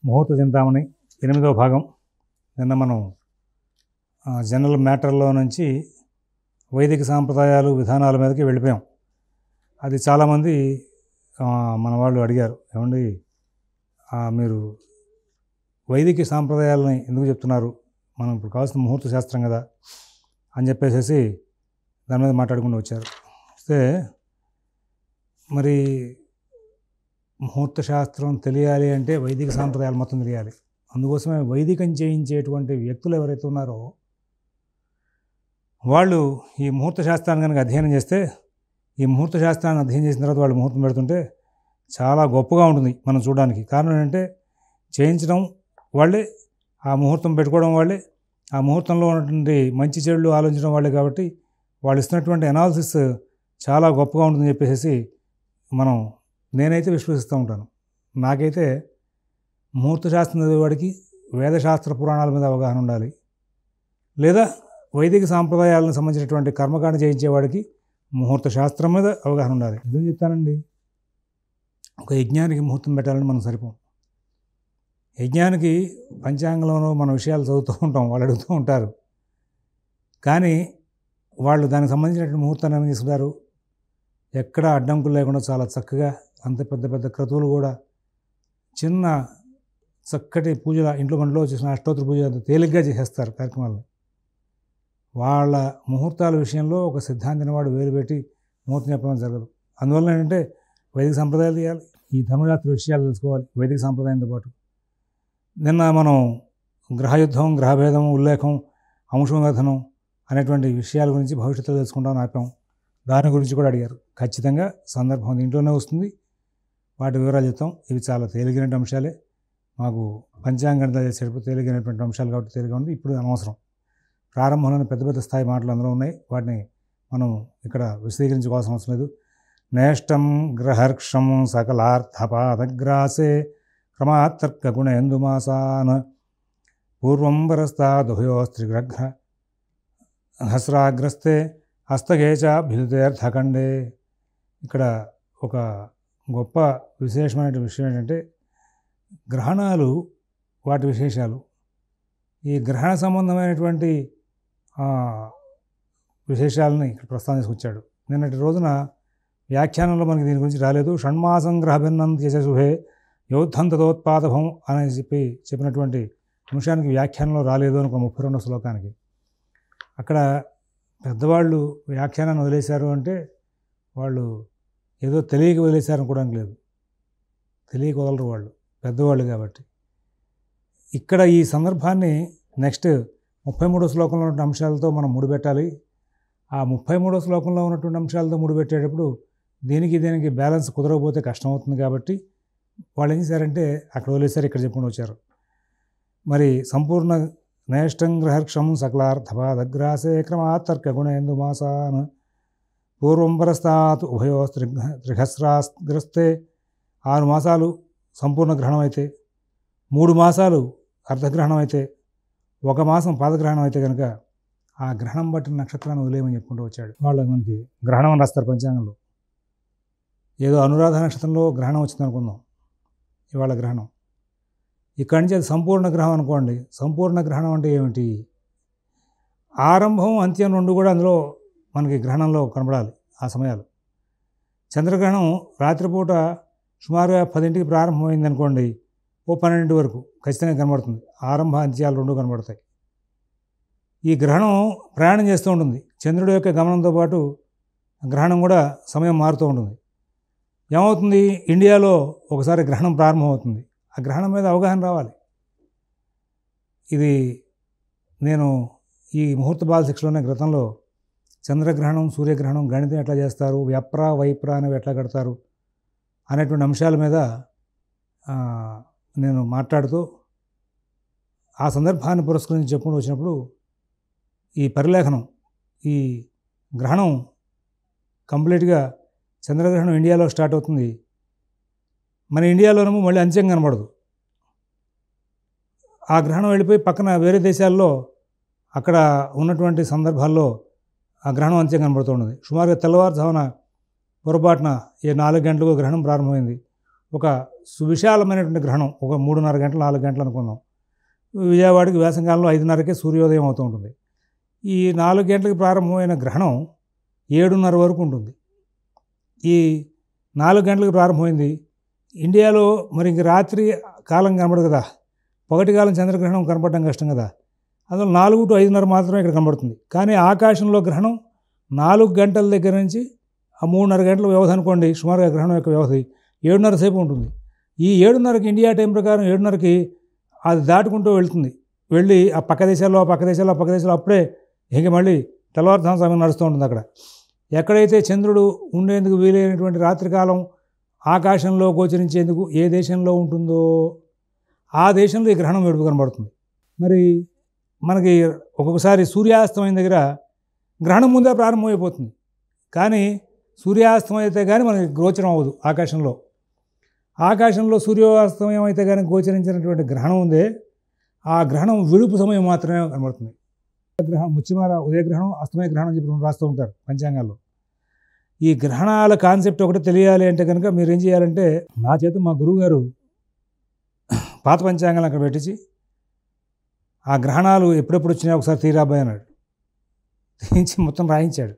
ముహూర్త చింతామణి 8వ భాగం. నిన్న మనం జనరల్ మ్యాటర్లో నుంచి వైదిక సాంప్రదాయాలు విధానాల మీదకి వెళ్ళిపోయాం. అది చాలామంది మన వాళ్ళు అడిగారు, ఏమండి మీరు వైదిక సాంప్రదాయాలని ఎందుకు చెప్తున్నారు, మనం ఇప్పుడు కావాల్సిన ముహూర్త శాస్త్రం కదా అని చెప్పేసి దాని మీద మాట్లాడుకుంటూ వచ్చారు. అయితే మరి ముహూర్త శాస్త్రం తెలియాలి అంటే వైదిక సాంప్రదాయాలు మొత్తం తెలియాలి. అందుకోసమే వైదికం చేయించేటువంటి వ్యక్తులు ఎవరైతే ఉన్నారో వాళ్ళు ఈ ముహూర్త శాస్త్రాన్ని కనుక అధ్యయనం చేస్తే, ఈ ముహూర్త శాస్త్రాన్ని అధ్యయనం చేసిన తర్వాత వాళ్ళు ముహూర్తం పెడుతుంటే చాలా గొప్పగా ఉంటుంది మనం చూడడానికి. కారణం ఏంటంటే చేయించడం వాళ్ళే, ఆ ముహూర్తం పెట్టుకోవడం వాళ్ళే, ఆ ముహూర్తంలో ఉన్నటువంటి మంచి చెడులు ఆలోచించడం వాళ్ళే. కాబట్టి వాళ్ళు ఇస్తున్నటువంటి అనాలిసిస్ చాలా గొప్పగా ఉంటుందని చెప్పేసి నేనైతే విశ్వసిస్తూ ఉంటాను. నాకైతే ముహూర్త శాస్త్రం చదివేవాడికి వేదశాస్త్ర పురాణాల మీద అవగాహన ఉండాలి, లేదా వైదిక సాంప్రదాయాలకు సంబంధించినటువంటి కర్మకాండ చేయించేవాడికి ముహూర్త శాస్త్రం మీద అవగాహన ఉండాలి. ఎందుకు చెప్తానండి, ఒక యజ్ఞానికి ముహూర్తం పెట్టాలని మనం సరిపోం. యజ్ఞానికి పంచాంగంలోనూ మన విషయాలు చదువుతూ ఉంటాం, వాళ్ళు అడుగుతూ ఉంటారు. కానీ వాళ్ళు దానికి సంబంధించినటువంటి ముహూర్తాన్ని ఏమైనా తీసుకుంటారు, ఎక్కడ అడ్డంకులు లేకుండా చాలా చక్కగా, అంత పెద్ద పెద్ద క్రతువులు కూడా చిన్న చక్కటి పూజల ఇంట్లో చేసిన అష్టోత్తర పూజ అంత తేలిగ్గా చేసేస్తారు కార్యక్రమాలను. వాళ్ళ ముహూర్తాల విషయంలో ఒక సిద్ధాంతిని వాడు వేలు పెట్టి ముహూర్తం చెప్పడం జరగదు. అందువల్ల ఏంటంటే వైదిక సంప్రదాయాలు చేయాలి, ఈ ధర్మశాస్త్ర విషయాలు తెలుసుకోవాలి వైదిక సాంప్రదాయంతో పాటు. నిన్న మనం గ్రహయుద్ధం, గ్రహభేదం, ఉల్లేఖం, అంశోగధనం అనేటువంటి విషయాల గురించి భవిష్యత్తులో తెలుసుకుంటామని ఆపాం. దాని గురించి కూడా అడిగారు. ఖచ్చితంగా సందర్భం దీంట్లోనే వస్తుంది, వాటి వివరాలు చెప్తాం. ఇవి చాలా తేలికైన అంశాలే, మాకు పంచాంగంతో చేసేటప్పుడు తేలికైనటువంటి అంశాలు కాబట్టి తేలిగా ఉంది. ఇప్పుడు అనవసరం, ప్రారంభంలోనే పెద్ద పెద్ద స్థాయి మాటలు అందులో ఉన్నాయి, వాటిని మనం ఇక్కడ విశదీకరించుకోవాల్సిన అవసరం లేదు. నేష్టం గ్రహర్క్షం సకలార్థపాదగ్రాసే క్రమాత్తర్కగుణ ఎందుమాసాన్ పూర్వం వరస్తాదుభయోస్త్రిగ్రహ హస్రాగ్రస్తే హస్తగేచ భిలుతేర్థఖండే. ఇక్కడ ఒక గొప్ప విశేషమైన విషయం ఏంటంటే గ్రహణాలు, వాటి విశేషాలు. ఈ గ్రహణ సంబంధమైనటువంటి విశేషాలని ఇక్కడ ప్రస్తావన తీసుకొచ్చాడు. నిన్నటి రోజున వ్యాఖ్యానంలో మనకి దీని గురించి రాలేదు. షణ్మాసం గ్రహభిన్నం యశశుభే యోద్ధం తదోత్పాదభం అని చెప్పినటువంటి అంశానికి వ్యాఖ్యానంలో రాలేదు అనుకో 32వ శ్లోకానికి. అక్కడ పెద్దవాళ్ళు వ్యాఖ్యానాన్ని వదిలేశారు అంటే వాళ్ళు ఏదో తెలియక వదిలేశారు అనుకోవడానికి లేదు, తెలియక వదలరు వాళ్ళు, పెద్దవాళ్ళు కాబట్టి. ఇక్కడ ఈ సందర్భాన్ని నెక్స్ట్ 33వ శ్లోకంలో ఉన్న అంశాలతో మనం ముడిపెట్టాలి. ఆ 33వ శ్లోకంలో ఉన్నటువంటి అంశాలతో ముడిపెట్టేటప్పుడు దీనికి బ్యాలెన్స్ కుదరకపోతే కష్టం అవుతుంది. కాబట్టి వాళ్ళు ఏం చేశారంటే అక్కడ వదిలేశారు, ఇక్కడ చెప్పుకుంటూ వచ్చారు. మరి సంపూర్ణ నేష్టం గ్రహర్క్షం సకలార్థపాదగ్రాసే క్రమాత్తర్కగుణ ఎందుమాసాన్ పూర్వం పరస్తాత్ ఉభయోస్త్రిహస్రాగ్రస్తే. 6 మాసాలు సంపూర్ణ గ్రహణం అయితే, 3 మాసాలు అర్ధగ్రహణం అయితే, 1 మాసం పాదగ్రహణం అయితే కనుక ఆ గ్రహణం బట్టి నక్షత్రాన్ని వదిలేయమని చెప్పుకుంటూ వచ్చాడు. వాళ్ళు మనకి గ్రహణం అని రాస్తారు పంచాంగంలో. ఏదో అనురాధ నక్షత్రంలో గ్రహణం వచ్చింది అనుకుందాం, ఇవాళ గ్రహణం. ఇక్కడి నుంచి అది సంపూర్ణ గ్రహం అనుకోండి. సంపూర్ణ గ్రహణం అంటే ఏమిటి, ఆరంభం అంత్యం రెండు కూడా అందులో మనకి గ్రహణంలో కనబడాలి. ఆ సమయాలు చంద్రగ్రహణం రాత్రిపూట సుమారుగా 10ంటికి ప్రారంభమైంది అనుకోండి, ఓ 12 వరకు ఖచ్చితంగా కనబడుతుంది. ఆరంభ అంత్యాలు రెండు కనబడతాయి. ఈ గ్రహణం ప్రయాణం చేస్తూ ఉంటుంది. చంద్రుడి యొక్క గమనంతో పాటు గ్రహణం కూడా సమయం మారుతూ ఉంటుంది. ఏమవుతుంది, ఇండియాలో ఒకసారి గ్రహణం ప్రారంభమవుతుంది. ఆ గ్రహణం మీద అవగాహన రావాలి. ఇది నేను ఈ ముహూర్త బాలశిక్షలోనే గతంలో చంద్రగ్రహణం, సూర్యగ్రహణం, గణితం ఎట్లా చేస్తారు, వ్యప్ర వైప్ర అనేవి ఎట్లా కడతారు అనేటువంటి అంశాల మీద నేను మాట్లాడుతూ ఆ సందర్భాన్ని పురస్కరించి చెప్పుకుంటూ వచ్చినప్పుడు ఈ పరిలేఖనం, ఈ గ్రహణం కంప్లీట్గా చంద్రగ్రహణం ఇండియాలో స్టార్ట్ అవుతుంది. మన ఇండియాలోనేమో మళ్ళీ అంత్యం కనబడదు. ఆ గ్రహణం వెళ్ళిపోయి పక్కన వేరే దేశాల్లో అక్కడ ఉన్నటువంటి సందర్భాల్లో ఆ గ్రహణం అంత్యం కనబడుతూ ఉన్నది. సుమారుగా తెల్లవారుజామున పొరపాటున 4 గంటలకు గ్రహణం ప్రారంభమైంది. ఒక సువిశాలమైనటువంటి గ్రహణం, ఒక 3:30 గంటలు 4 గంటలు అనుకుందాం. విజయవాడకి వేసవికాలంలో 5:30కే సూర్యోదయం అవుతూ ఉంటుంది. ఈ 4 గంటలకు ప్రారంభమైన గ్రహణం 7:30 వరకు ఉంటుంది. ఈ 4 గంటలకు ప్రారంభమైంది. ఇండియాలో మరి ఇంక రాత్రి కాలం కనబడదు కదా, పగటి కాలం చంద్రగ్రహణం కనపడడం కష్టం కదా, అందులో 4 to 5:30 మాత్రమే ఇక్కడ కనబడుతుంది. కానీ ఆకాశంలో గ్రహణం 4 గంటల దగ్గర నుంచి ఆ 3:30 గంటల వ్యవధి అనుకోండి, సుమారుగా గ్రహణం యొక్క వ్యవధి 7:30 సేపు ఉంటుంది. ఈ 7:30కి ఇండియా టైం ప్రకారం 7:30కి అది దాటుకుంటూ వెళ్తుంది. వెళ్ళి ఆ పక్క దేశాల్లో అప్పుడే ఇంక మళ్ళీ తెల్లవారుజాము సమయం నడుస్తూ ఉంటుంది. అక్కడ ఎక్కడైతే చంద్రుడు ఉండేందుకు వీలైనటువంటి రాత్రికాలం ఆకాశంలో గోచరించేందుకు ఏ దేశంలో ఉంటుందో ఆ దేశంలో ఈ గ్రహణం వెలుగు కనబడుతుంది. మరి మనకి ఒక్కొక్కసారి సూర్యాస్తమయం దగ్గర గ్రహణం ముందే ప్రారంభమైపోతుంది. కానీ సూర్యాస్తమయం అయితే కానీ మనకి గోచరం అవ్వదు. ఆకాశంలో సూర్యాస్తమయం అయితే కానీ గోచరించినటువంటి గ్రహణం ఉందే, ఆ గ్రహణం విడుపు సమయం మాత్రమే కనబడుతుంది. గ్రహం ముచ్చిమార ఉదయగ్రహణం, అస్తమయ గ్రహణం చెప్పి రాస్తూ ఉంటారు పంచాంగాల్లో. ఈ గ్రహణాల కాన్సెప్ట్ ఒకటి తెలియాలి అంటే కనుక మీరు ఏం చేయాలంటే, నా చేత మా గురువుగారు పాత పంచాంగాలు అక్కడ పెట్టించి ఆ గ్రహణాలు ఎప్పుడెప్పుడు వచ్చినాయో ఒకసారి తీరాబాయ్ అన్నాడు. తీయించి మొత్తం రాయించాడు.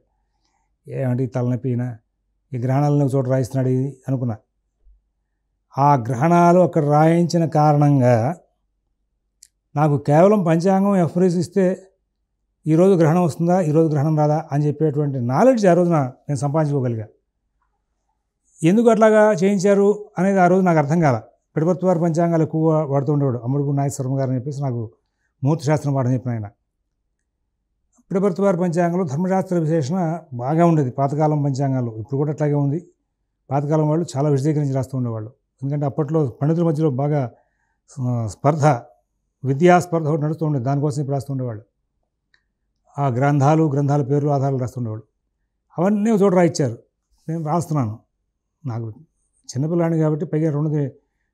ఏమంటే ఈ తలనొప్పినా ఈ గ్రహణాలను ఒక చోట రాయిస్తున్నాడు ఇది అనుకున్నా. ఆ గ్రహణాలు అక్కడ రాయించిన కారణంగా నాకు కేవలం పంచాంగం ఎఫ్రీస్ ఇస్తే ఈరోజు గ్రహణం వస్తుందా, ఈరోజు గ్రహణం రాదా అని చెప్పేటువంటి నాలెడ్జ్ ఆ రోజున నేను సంపాదించుకోగలిగా. ఎందుకు అట్లాగా చేయించారు అనేది ఆ రోజు నాకు అర్థం కాల. పిడపర్తి వారి పంచాంగాలు ఎక్కువ వాడుతూ ఉండేవాడు అమ్మడుగు నాగేశ్వరం గారు అని చెప్పేసి నాకు ముహూర్త శాస్త్రం పాఠం చెప్పిన ఆయన. పిడపర్తి వారి పంచాంగంలో ధర్మశాస్త్ర విశేషణ బాగా ఉండేది. పాతకాలం పంచాంగాలు ఇప్పుడు కూడా అట్లాగే ఉంది. పాతకాలం వాళ్ళు చాలా విశదీకరించి రాస్తూ ఉండేవాళ్ళు. ఎందుకంటే అప్పట్లో పండితుల మధ్యలో బాగా స్పర్ధ, విద్యా స్పర్ధ ఒకటి నడుస్తూ ఉండేది. దానికోసం ఇప్పుడు రాస్తూ ఉండేవాళ్ళు. ఆ గ్రంథాల పేర్లు ఆధారాలు రాస్తుండేవాళ్ళు. అవన్నీ చోట రాయించారు. నేను రాస్తున్నాను. నాకు చిన్నపిల్లాడిని కాబట్టి పైగా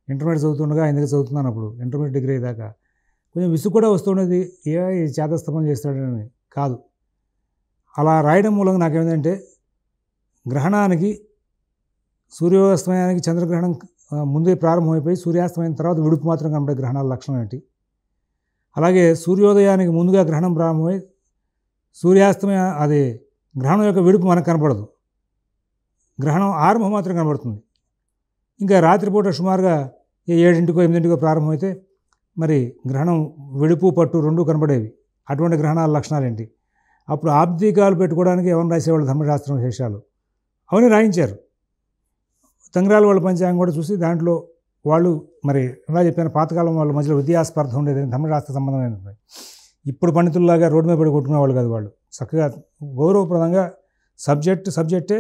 ఇంటర్మీడియట్ చదువుతుండగా ఆయన దగ్గర చదువుతున్నాను. అప్పుడు ఇంటర్మీడియట్ డిగ్రీ దాకా కొంచెం విసుగు కూడా వస్తుండేది. చేతస్థపం చేస్తాడని కాదు, అలా రాయడం మూలంగా నాకేమిటంటే గ్రహణానికి సూర్యోస్తమయానికి చంద్రగ్రహణం ముందే ప్రారంభమైపోయి సూర్యాస్తమయం తర్వాత విడుపు మాత్రం కనబడే గ్రహణాల లక్షణం ఏంటి, అలాగే సూర్యోదయానికి ముందుగా గ్రహణం ప్రారంభమై సూర్యాస్తమయ అది గ్రహణం యొక్క విడుపు మనకు కనపడదు, గ్రహణం ఆరంభం మాత్రం కనబడుతుంది. ఇంకా రాత్రిపూట సుమారుగా 7-8కో 8కో ప్రారంభమైతే మరి గ్రహణం విడుపు పట్టు రెండు కనబడేవి. అటువంటి గ్రహణాల లక్షణాలు ఏంటి, అప్పుడు ఆబ్దికాలు పెట్టుకోవడానికి ఎవరు రాసేవాళ్ళు ధర్మశాస్త్రం విశేషాలు అవన్నీ రాయించారు. తంగరాల వాళ్ళ పంచాంగం కూడా చూసి దాంట్లో వాళ్ళు మరి ఎలా చెప్పాను, పాతకాలం వాళ్ళ మధ్యలో విద్యాస్పర్ధ ఉండేది, ధర్మశాస్త్ర సంబంధమైనది. ఇప్పుడు పండితుల్లాగా రోడ్డు మీద పడి కొట్టుకునేవాళ్ళు కాదు. వాళ్ళు చక్కగా గౌరవప్రదంగా సబ్జెక్టే,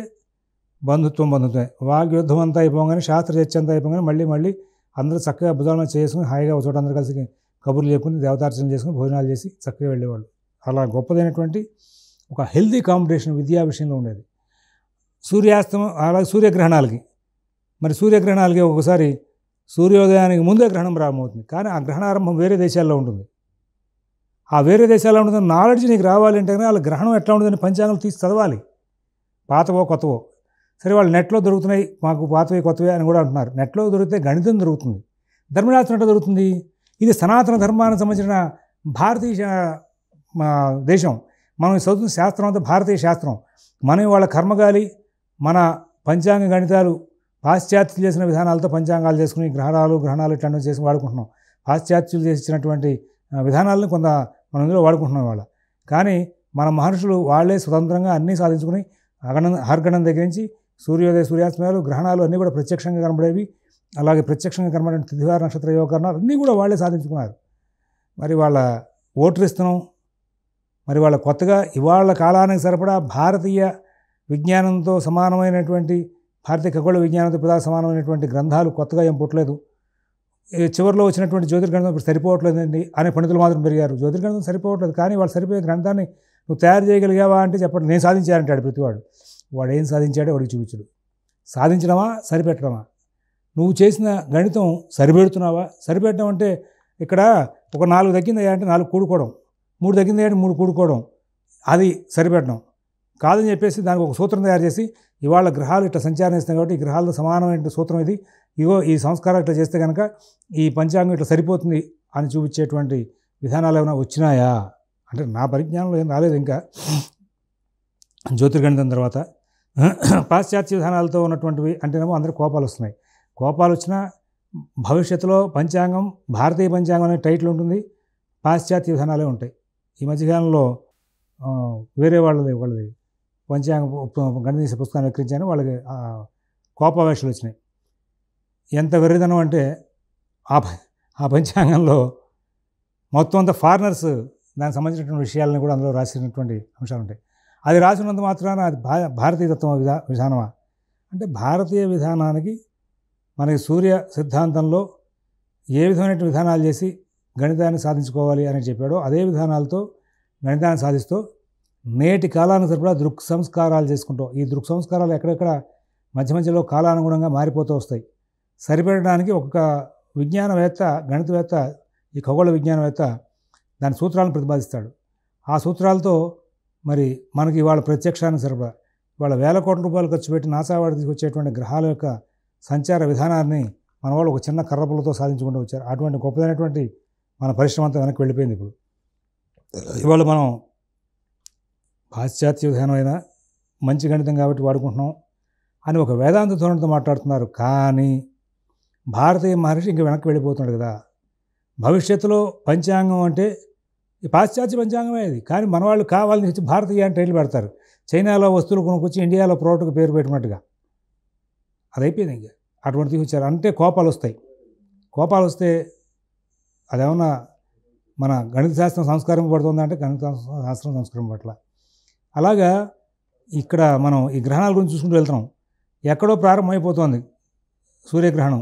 బంధుత్వమే, వాగ్యుద్ధం అంతా అయిపోగానే శాస్త్ర చర్చ అంతా అయిపోగానే మళ్ళీ అందరూ చక్కగా భుజాల మీద చేసుకుని హాయిగా ఒక చోట అందరూ కలిసి కబుర్లు చెప్పుకుని దేవతార్చన చేసుకుని భోజనాలు చేసి చక్కగా వెళ్ళేవాళ్ళు. అలా గొప్పదైనటువంటి ఒక హెల్దీ కాంపిటీషన్ విద్యా విషయంలో ఉండేది. సూర్యాస్తమం అలాగే సూర్యగ్రహణాలకి ఒకసారి సూర్యోదయానికి ముందే గ్రహణం ప్రారంభమవుతుంది. కానీ ఆ గ్రహణారంభం వేరే దేశాల్లో ఉంటుంది. ఆ వేరే దేశాల్లో ఉంటుందని నాలెడ్జ్ నీకు రావాలి అంటే వాళ్ళ గ్రహణం ఎట్లా ఉంటుందని పంచాంగాలు తీసి చదవాలి, పాతవో కొత్తవో. సరే వాళ్ళు నెట్లో దొరుకుతున్నాయి, మాకు పాతవే కొత్తవే అని కూడా అంటున్నారు. నెట్లో దొరికితే గణితం దొరుకుతుంది, ధర్మశాస్త్రం ఎట్లా దొరుకుతుంది? ఇది సనాతన ధర్మానికి సంబంధించిన భారతీయ దేశం. మనం చదువుతున్న శాస్త్రం అంతా భారతీయ శాస్త్రం. మనం వాళ్ళ కర్మగాలి మన పంచాంగ గణితాలు పాశ్చాత్యులు చేసిన విధానాలతో పంచాంగాలు చేసుకుని గ్రహణాలు ఇట్లాంటివి చేసి వాడుకుంటున్నాం. పాశ్చాత్యులు చేసినటువంటి విధానాలను కొంత మనం ఇందులో వాడుకుంటున్నాం వాళ్ళ. కానీ మన మహర్షులు వాళ్ళే స్వతంత్రంగా అన్నీ సాధించుకుని హర్గణం దగ్గర నుంచి సూర్యాస్తమయాలు గ్రహణాలు అన్నీ కూడా ప్రత్యక్షంగా కనబడేవి. అలాగే ప్రత్యక్షంగా కనబడే తిథివార నక్షత్ర యోగకరణాలు అన్నీ కూడా వాళ్ళే సాధించుకున్నారు. మరి వాళ్ళ ఓటరిస్తున్నాం, మరి వాళ్ళ కొత్తగా ఇవాళ కాలానికి సరిపడా భారతీయ విజ్ఞానంతో సమానమైనటువంటి భారతీయ ఖగోళ విజ్ఞానంతో ప్రధాన సమానమైనటువంటి గ్రంథాలు కొత్తగా ఏం పుట్టలేదు. చివరిలో వచ్చినటువంటి జ్యోతిర్గణితం ఇప్పుడు సరిపోవట్లేదండి అనే పండితులు మాత్రం పెరిగారు. జ్యోతిర్గణితం సరిపోవట్లేదు, కానీ వాళ్ళు సరిపోయే గ్రంథాన్ని నువ్వు తయారు చేయగలిగావా అంటే చెప్పండి. నేను సాధించానంటాడు ప్రతివాడు. వాడు ఏం సాధించాడో వాడికి చూపించడు. సాధించడమా సరిపెట్టడమా? నువ్వు చేసిన గణితం సరిపెడుతున్నావా? సరిపెట్టడం అంటే ఇక్కడ ఒక 4 తగ్గిందయ్యా అంటే 4 కూడుకోవడం, 3 తగ్గిందయ్యా అంటే 3 కూడుకోవడం, అది సరిపెట్టడం కాదని చెప్పేసి దానికి ఒక సూత్రం తయారు చేసి ఇవాళ గ్రహాలు ఇట్లా సంచారం చేస్తున్నాయి కాబట్టి ఈ గ్రహాలతో సమానమైన సూత్రం ఇది, ఇగో ఈ సంస్కారం ఇట్లా చేస్తే కనుక ఈ పంచాంగం ఇట్లా సరిపోతుంది అని చూపించేటువంటి విధానాలు ఏమైనా వచ్చినాయా అంటే నా పరిజ్ఞానంలో ఏం రాలేదు ఇంకా జ్యోతిర్గణితం తర్వాత. పాశ్చాత్య విధానాలతో ఉన్నటువంటివి అంటేనేమో అందరికీ కోపాలు వస్తున్నాయి. కోపాలు వచ్చినా భవిష్యత్తులో పంచాంగం భారతీయ పంచాంగం అనే టైటిల్ ఉంటుంది, పాశ్చాత్య విధానాలే ఉంటాయి. ఈ మధ్యకాలంలో వేరే వాళ్ళది పంచాంగం గణిత పుస్తకాన్ని విక్రించాను, వాళ్ళకి కోపావేశాలు వచ్చినాయి. ఎంత వెర్రిదనం అంటే ఆ పంచాంగంలో మొత్తం అంతా ఫారినర్స్ దానికి సంబంధించినటువంటి విషయాలను కూడా అందులో రాసినటువంటి అంశాలు ఉంటాయి. అది రాసినంత మాత్రాన అది భారతీయ తత్వ విధానమా అంటే భారతీయ విధానానికి మనకి సూర్య సిద్ధాంతంలో ఏ విధమైన విధానాలు చేసి గణితాన్ని సాధించుకోవాలి అని చెప్పాడో అదే విధానాలతో గణితాన్ని సాధిస్తూ నేటి కాలానికి సరిపడా దృక్ సంస్కారాలు చేసుకుంటాం. ఈ దృక్ సంస్కారాలు ఎక్కడెక్కడ మధ్య మధ్యలో కాలానుగుణంగా మారిపోతూ వస్తాయి. సరిపెట్టడానికి ఒక్కొక్క విజ్ఞానవేత్త గణితవేత్త ఈ ఖగోళ విజ్ఞానవేత్త దాని సూత్రాలను ప్రతిపాదిస్తాడు. ఆ సూత్రాలతో మరి మనకి ఇవాళ ప్రత్యక్షానికి సరిపడా ఇవాళ వేల కోట్ల రూపాయలు ఖర్చు పెట్టి నాసా వాడు తీసుకొచ్చేటువంటి గ్రహాల యొక్క సంచార విధానాన్ని మన వాళ్ళు ఒక చిన్న కర్రపులతో సాధించుకుంటూ వచ్చారు. అటువంటి గొప్పదైనటువంటి మన పరిశ్రమ అంతా వెనక్కి వెళ్ళిపోయింది. ఇప్పుడు ఇవాళ మనం పాశ్చాత్య విధానమైన మంచి గణితం కాబట్టి వాడుకుంటున్నాం అని ఒక వేదాంత ధోరణితో మాట్లాడుతున్నారు. కానీ భారతీయ మహర్షి ఇంక వెనక్కి వెళ్ళిపోతున్నాడు కదా. భవిష్యత్తులో పంచాంగం అంటే ఈ పాశ్చాత్య పంచాంగమే అది, కానీ మన వాళ్ళు కావాలని వచ్చి భారతీయ అని టైటిల్ పెడతారు. చైనాలో వస్తువులు కొనుక్కొచ్చి ఇండియాలో ప్రోడక్ట్కి పేరు పెట్టినట్టుగా అది అయిపోయింది. ఇంకా అటువంటి తీసుకొచ్చారు అంటే కోపాలు వస్తాయి. కోపాలు వస్తే అదేమన్నా మన గణిత శాస్త్రం సంస్కారం పడుతుందా అంటే గణిత శాస్త్రం సంస్కారం పట్ల. అలాగా ఇక్కడ మనం ఈ గ్రహణాల గురించి చూసుకుంటూ వెళ్తున్నాం. ఎక్కడో ప్రారంభమైపోతుంది సూర్యగ్రహణం.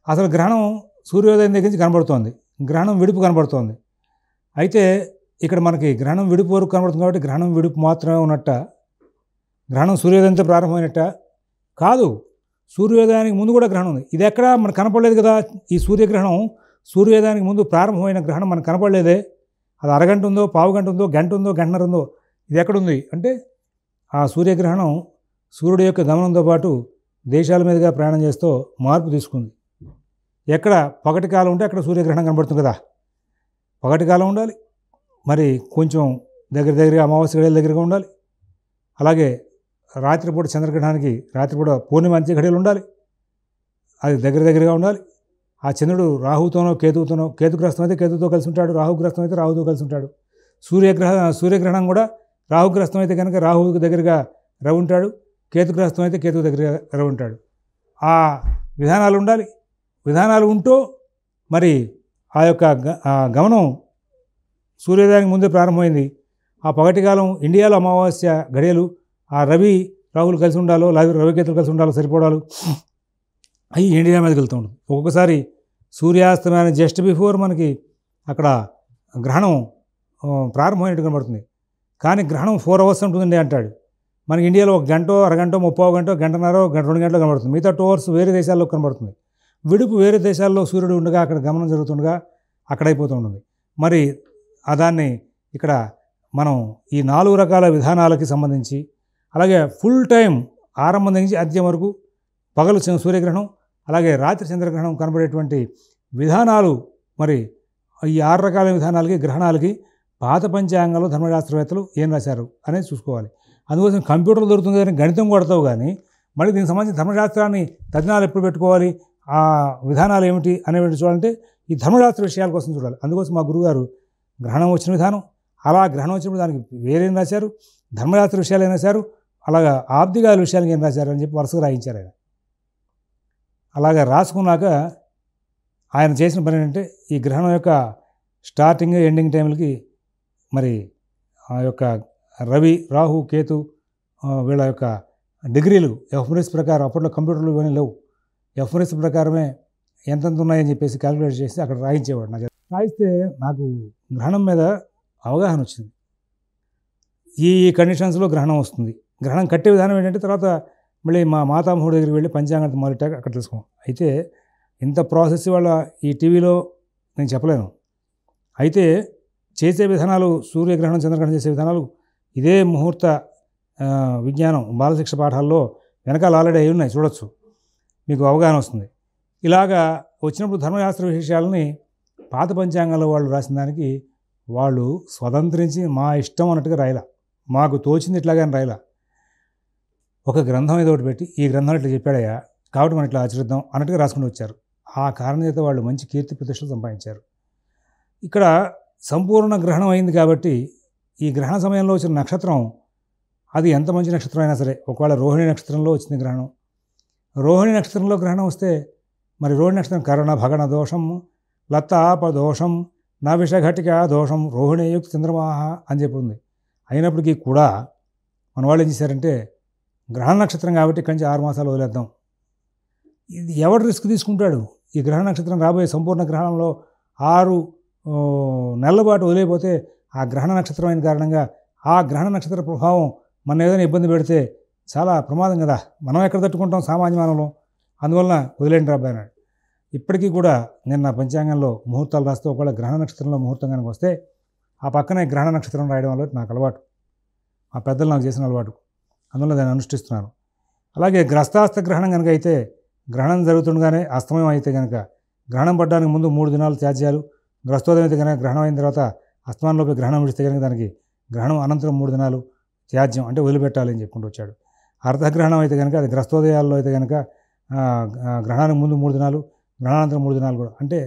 అసలు గ్రహణం సూర్యోదయం దగ్గర నుంచి కనబడుతోంది, గ్రహణం విడుపు కనబడుతోంది. అయితే ఇక్కడ మనకి గ్రహణం విడుపు వరకు కనబడుతుంది కాబట్టి గ్రహణం విడుపు మాత్రమే ఉన్నట్ట, గ్రహణం సూర్యోదయంతో ప్రారంభమైనట్ట కాదు. సూర్యోదయానికి ముందు కూడా గ్రహణం ఉంది. ఇది ఎక్కడ మనకు కనపడలేదు కదా. ఈ సూర్యగ్రహణం సూర్యోదయానికి ముందు ప్రారంభమైన గ్రహణం మనకు కనపడలేదే. అది అరగంట ఉందో, పావు గంట ఉందో, గంట ఉందో, గంటన్నర ఉందో, ఇది ఎక్కడుంది అంటే ఆ సూర్యగ్రహణం సూర్యుడు యొక్క గమనంతో పాటు దేశాల మీదుగా ప్రయాణం చేస్తూ మార్పు తీసుకుంది. ఎక్కడ పగటి కాలం ఉంటే అక్కడ సూర్యగ్రహణం కనబడుతుంది కదా. పగటి కాలం ఉండాలి, మరి కొంచెం దగ్గరగా అమావాస్య గడియల దగ్గరగా ఉండాలి. అలాగే రాత్రిపూట చంద్రగ్రహణానికి రాత్రిపూట పూర్ణిమ అంత్య గడియలు ఉండాలి, అది దగ్గరగా ఉండాలి. ఆ చంద్రుడు రాహుతోనో కేతువుతోనో, కేతుగ్రస్తం అయితే కేతుతో కలిసి ఉంటాడు, రాహుగ్రస్తం అయితే రాహుతో కలిసి ఉంటాడు. సూర్యగ్రహణం కూడా రాహుగ్రస్తం అయితే కనుక రాహువుకి దగ్గరగా రవి ఉంటాడు, కేతుగ్రస్తం అయితే కేతువు దగ్గరగా రవి ఉంటాడు. ఆ విధానాలు ఉండాలి. విధానాలు ఉంటూ మరి ఆ యొక్క గమనం సూర్యోదయానికి ముందే ప్రారంభమైంది. ఆ పగటి కాలం ఇండియాలో అమావాస్య గడియలు ఆ రవి రాహులు కలిసి ఉండాలో, రవికేతులు కలిసి ఉండాలో సరిపోవడాలు అవి ఇండియా మీదకి వెళ్తూ ఉంటుంది. ఒక్కొక్కసారి సూర్యాస్తమయాన్ని జస్ట్ బిఫోర్ మనకి అక్కడ గ్రహణం ప్రారంభమైనట్టు కనబడుతుంది. కానీ గ్రహణం 4 hours ఉంటుందండి అంటాడు. మనకి ఇండియాలో 1 గంట, అరగంట, 30 గంట, గంటన్నర, 2 గంటలు కనబడుతుంది. మిగతా 2 hours వేరే దేశాల్లో కనబడుతుంది. విడుపు వేరే దేశాల్లో సూర్యుడు ఉండగా అక్కడ గమనం జరుగుతుండగా అక్కడ అయిపోతూ ఉంటుంది. మరి దాన్ని ఇక్కడ మనం ఈ 4 రకాల విధానాలకి సంబంధించి అలాగే ఫుల్ టైం ఆరంభం నుంచి అంత్యం వరకు పగలు సూర్యగ్రహణం అలాగే రాత్రి చంద్రగ్రహణం కనబడేటువంటి విధానాలు మరి ఈ 6 రకాల విధానాలకి గ్రహణాలకి పాత పంచాంగాలు ధర్మశాస్త్రవేత్తలు ఏం రాశారు అనేది చూసుకోవాలి. అందుకోసం కంప్యూటర్లు దొరుకుతుంది కానీ గణితం కొడతావు కానీ మళ్ళీ దీనికి సంబంధించిన ధర్మశాస్త్రాన్ని తజ్ఞాలు ఎప్పుడు పెట్టుకోవాలి, ఆ విధానాలు ఏమిటి అనేవి చూడాలంటే ఈ ధర్మశాస్త్ర విషయాల కోసం చూడాలి. అందుకోసం మా గురువుగారు గ్రహణం వచ్చిన విధానం, అలా గ్రహణం వచ్చినప్పుడు దానికి వేరేం రాశారు, ధర్మశాస్త్ర విషయాలు ఏం రాశారు, అలాగా ఆబ్దిగాల విషయాలు ఏం రాశారు అని చెప్పి వరుసగా రాయించారు ఆయన. అలాగా రాసుకున్నాక ఆయన చేసిన పని ఏంటంటే ఈ గ్రహణం యొక్క స్టార్టింగ్ ఎండింగ్ టైంలకి మరి ఆ యొక్క రవి రాహు కేతు వీళ్ళ యొక్క డిగ్రీలు ఎఫ్ఎంఎస్ ప్రకారం, అప్పట్లో కంప్యూటర్లు ఇవన్నీ లేవు, ఎఫ్ఎంఎస్ ప్రకారమే ఎంతెంత ఉన్నాయని చెప్పేసి క్యాలిక్యులేట్ చేసి అక్కడ రాయించేవాడు. నాకు రాయిస్తే నాకు గ్రహణం మీద అవగాహన వచ్చింది. ఈ కండిషన్స్లో గ్రహణం వస్తుంది. గ్రహణం కట్టే విధానం ఏంటంటే తర్వాత మళ్ళీ మా మాతామహుడి దగ్గరికి వెళ్ళి పంచాంగం మొదలెట్టాక అక్కడ తెలుసుకోం. అయితే ఇంత ప్రాసెస్ వాళ్ళ ఈ టీవీలో నేను చెప్పలేను. అయితే చేసే విధానాలు సూర్యగ్రహణం చంద్రగ్రహణం చేసే విధానాలు ఇదే ముహూర్త విజ్ఞానం బాలశిక్ష పాఠాల్లో వెనకాల ఆల్రెడీ అయి ఉన్నాయి, చూడొచ్చు, మీకు అవగాహన వస్తుంది. ఇలాగా వచ్చినప్పుడు ధర్మశాస్త్ర విశేషాలని పాత పంచాంగంలో వాళ్ళు రాసిన దానికి వాళ్ళు స్వతంత్రించి మా ఇష్టం అన్నట్టుగా రాయలా, మాకు తోచింది ఇట్లాగాని రాయలా. ఒక గ్రంథం ఏదో ఒకటి పెట్టి ఈ గ్రంథం ఇట్లా చెప్పాడయ్యా కాబట్టి మనం ఇట్లా ఆచరిద్దాం అన్నట్టుగా రాసుకుంటూ వచ్చారు. ఆ కారణం చేత వాళ్ళు మంచి కీర్తి ప్రతిష్టలు సంపాదించారు. ఇక్కడ సంపూర్ణ గ్రహణం అయింది కాబట్టి ఈ గ్రహణ సమయంలో వచ్చిన నక్షత్రం అది ఎంత మంచి నక్షత్రం అయినా సరే, ఒకవేళ రోహిణి నక్షత్రంలో వచ్చింది గ్రహణం, రోహిణి నక్షత్రంలో గ్రహణం వస్తే మరి రోహిణి నక్షత్రం కరణ భగణ దోషం లతాప దోషం నవిషఘటిక దోషం రోహిణీయుక్త చంద్రమాహ అని చెప్పి ఉంది. అయినప్పటికీ కూడా మన వాళ్ళు ఏం చేశారంటే గ్రహణ నక్షత్రం కాబట్టి ఇక్కడి నుంచి 6 మాసాలు వదిలేద్దాం, ఇది ఎవడు రిస్క్ తీసుకుంటాడు, ఈ గ్రహణ నక్షత్రం రాబోయే సంపూర్ణ గ్రహణంలో 6 నెలల పాటు వదిలేకపోతే ఆ గ్రహణ నక్షత్రం అయిన కారణంగా ఆ గ్రహణ నక్షత్ర ప్రభావం మన ఏదైనా ఇబ్బంది పెడితే చాలా ప్రమాదం కదా, మనం ఎక్కడ తట్టుకుంటాం సామాన్య మానవులు, అందువలన వదిలేండి రాబాయ్ అన్నాడు. ఇప్పటికీ కూడా నేను నా పంచాంగంలో ముహూర్తాలు రాస్తే ఒకవేళ గ్రహణ నక్షత్రంలో ముహూర్తం కనుక వస్తే ఆ పక్కనే గ్రహణ నక్షత్రం రాయడం వల్ల నాకు అలవాటు, మా పెద్దలు నాకు చేసిన అలవాటు, అందువల్ల దాన్ని అనుష్ఠిస్తున్నాను. అలాగే గ్రస్తాస్త గ్రహణం కనుక అయితే గ్రహణం జరుగుతుండగానే అస్తమయం అయితే కనుక గ్రహణం పడడానికి ముందు 3 దినాలు త్యాజ్యాలు, గ్రస్తోదయం అయితే కనుక గ్రహణం అయిన తర్వాత అస్తమానంలోపే గ్రహణం విడిస్తే కనుక దానికి గ్రహణం అనంతరం 3 దినాలు త్యాజ్యం అంటే వదిలిపెట్టాలి అని చెప్పుకుంటూ వచ్చాడు. అర్ధగ్రహణం అయితే కనుక అది గ్రస్తోదయాల్లో అయితే కనుక గ్రహణానికి ముందు 3 దినాలు, గ్రహణానంతరం 3 దినాలు కూడా, అంటే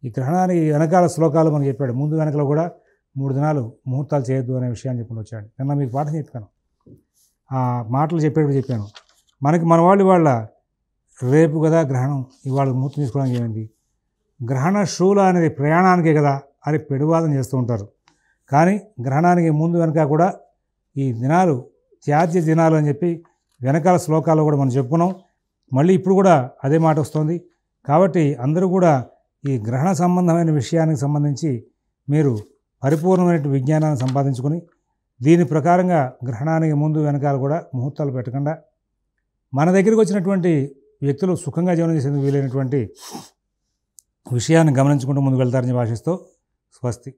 ఈ గ్రహణానికి వెనకాల శ్లోకాలు మనకు చెప్పాడు, ముందు వెనకలో కూడా 3 దినాలు ముహూర్తాలు చేయొద్దు అనే విషయాన్ని చెప్పుకుంటూ వచ్చాడు. నిన్న మీకు పాఠం చెప్పాను, ఆ మాటలు చెప్పేటప్పుడు చెప్పాను. మనకి మన వాళ్ళు ఇవాళ రేపు కదా గ్రహణం, ఇవాళ ముహూర్తం తీసుకోవడానికి ఏమైంది, గ్రహణ శూల అనేది ప్రయాణానికే కదా అని పెడువాదం చేస్తూ ఉంటారు. కానీ గ్రహణానికి ముందు వెనక కూడా ఈ దినాలు త్యాజ్య దినాలు అని చెప్పి వెనకాల శ్లోకాల్లో కూడా మనం చెప్పుకున్నాం. మళ్ళీ ఇప్పుడు కూడా అదే మాట వస్తుంది. కాబట్టి అందరూ కూడా ఈ గ్రహణ సంబంధమైన విషయానికి సంబంధించి మీరు పరిపూర్ణమైన విజ్ఞానాన్ని సంపాదించుకొని దీని ప్రకారంగా గ్రహణానికి ముందు వెనకాల కూడా ముహూర్తాలు పెట్టకుండా మన దగ్గరికి వచ్చినటువంటి వ్యక్తులు సుఖంగా జీవనం చేసేందుకు వీలైనటువంటి విషయాన్ని గమనించుకుంటూ ముందుకు వెళ్తారని భాషిస్తూ స్వస్తి.